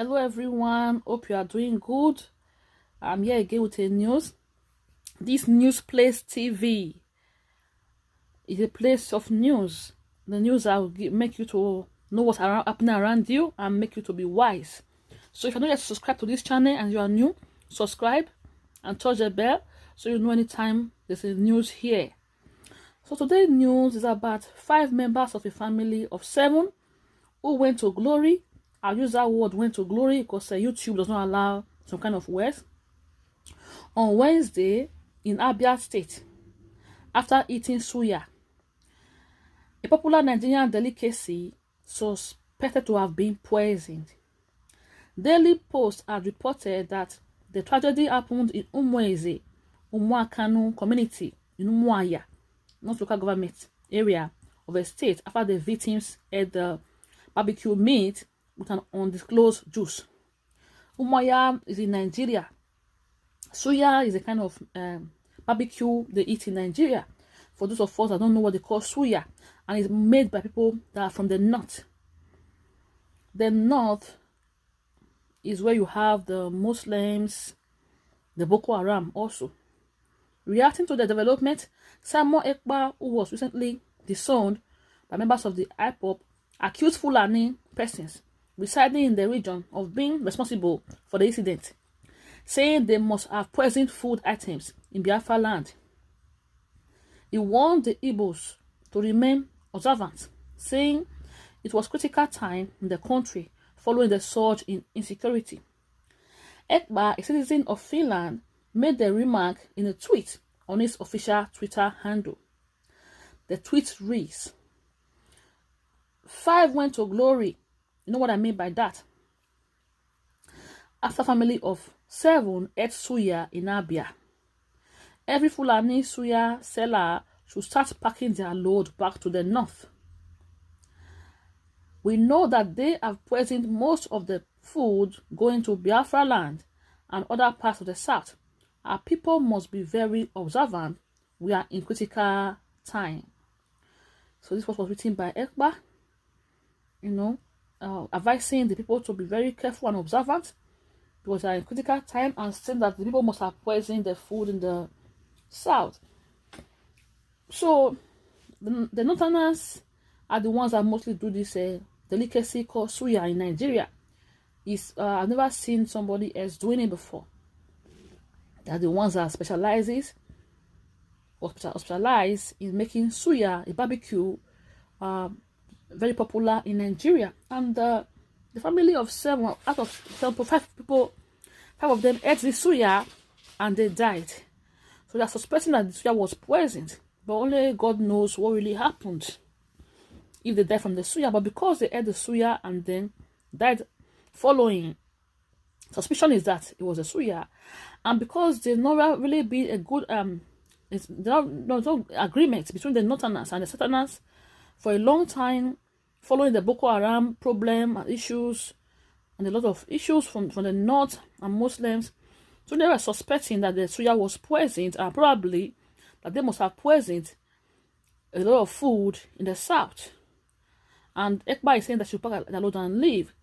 Hello everyone, hope you are doing good. I'm here again with a news. This Newsplace TV is a place of news. The news that will make you to know what's happening around you and make you to be wise. So if you're not yet subscribed to this channel and you are new, subscribe and touch the bell so you know anytime there's a news here. So today's news is about 5 members of a family of 7 who went to glory. I'll use that word "went to glory" because YouTube does not allow some kind of words. On Wednesday in Abia State, after eating suya, a popular Nigerian delicacy suspected to have been poisoned. Daily Post had reported that the tragedy happened in Umueze, Umuakanu community in Umuahia, not local government area of a state, after the victims ate the barbecue meat with an undisclosed juice. Umuahia is in Nigeria. Suya is a kind of barbecue they eat in Nigeria. For those of us that don't know what they call suya, and it's made by people that are from the north. The north is where you have the Muslims, the Boko Haram also. Reacting to the development, Samuel Ekpa, who was recently disowned by members of the IPOB, accused Fulani persons residing in the region of being responsible for the incident, saying they must have poisoned food items in Biafra land. He warned the Igbos to remain observant, saying it was critical time in the country following the surge in insecurity. Ekpa, a citizen of Finland, made the remark in a tweet on his official Twitter handle. The tweet reads, "5 went to glory." You know what I mean by that? After family of 7 ate suya in Abia. Every Fulani suya seller should start packing their load back to the north. We know that they have poisoned most of the food going to Biafra land and other parts of the south. Our people must be very observant. We are in critical time. So this was written by Ekpa, advising the people to be very careful and observant because they are in critical time, and saying that the people must have poisoned the food in the south. So the northerners are the ones that mostly do this delicacy called suya in Nigeria. I've never seen somebody else doing it before. They are the ones that specialize in making suya, a barbecue, very popular in Nigeria. And the family of 7 out of 5 people, 5 of them ate the suya and they died. So they are suspecting that the suya was poisoned, but only God knows what really happened if they died from the suya. But because they ate the suya and then died following, suspicion is that it was a suya. And because there's not really been a good there's no agreement between the northerners and the southerners for a long time, following the Boko Haram problem and issues, and a lot of issues from the north and Muslims. So they were suspecting that the suya was poisoned, and probably that they must have poisoned a lot of food in the south. And Ekpa is saying that she will pack their load and leave.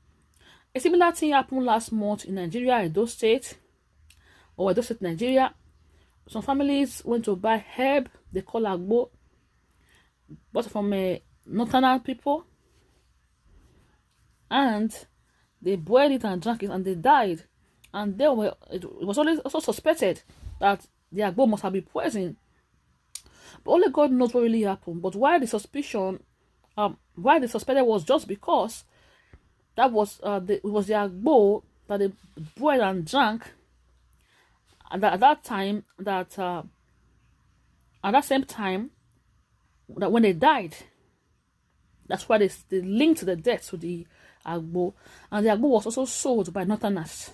A similar thing happened last month in Nigeria, Edo State, Nigeria. Some families went to buy herb they call agbo, but from northern people, and they boiled it and drank it and they died. And it was also suspected that the agbo must have been poisoned. But only God knows what really happened. But why they suspected was just because that was it was the agbo that they boiled and drank at that time, at that same time that when they died. That's why they linked the death to the agbo. And the agbo was also sold by northerners.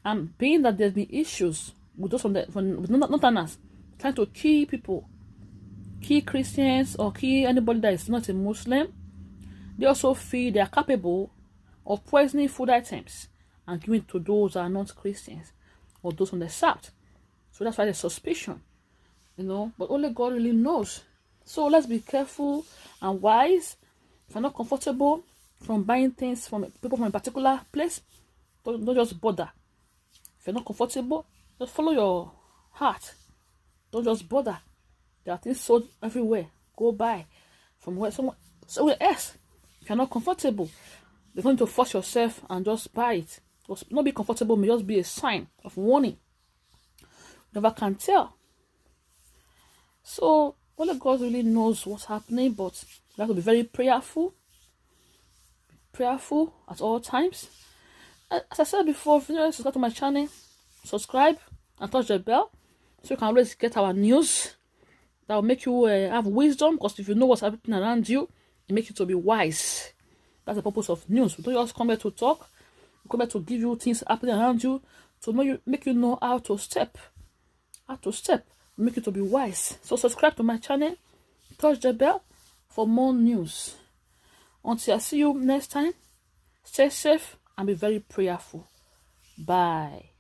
And being that there's been issues with those with northerners trying to kill people, kill Christians or kill anybody that is not a Muslim, they also feel they are capable of poisoning food items and giving to those that are not Christians or those from the south. So that's why there's suspicion, but only God really knows. So let's be careful and wise. If you're not comfortable, from buying things from people from a particular place. Don't just bother. If you're not comfortable, just follow your heart. Don't just bother. There are things sold everywhere. Go buy from somewhere else. If you're not comfortable, there's no need to force yourself and just buy it. Just not be comfortable may just be a sign of warning. Never can tell. So only God really knows what's happening, but you have to be very prayerful. Prayerful at all times. As I said before, if you want to subscribe to my channel, subscribe and touch the bell so you can always get our news. That will make you have wisdom, because if you know what's happening around you, it makes you to be wise. That's the purpose of news. We don't just come here to talk. We come here to give you things happening around you to make you know how to step. Make you to be wise. So subscribe to my channel, touch the bell for more news. Until I see you next time, stay safe and be very prayerful. Bye.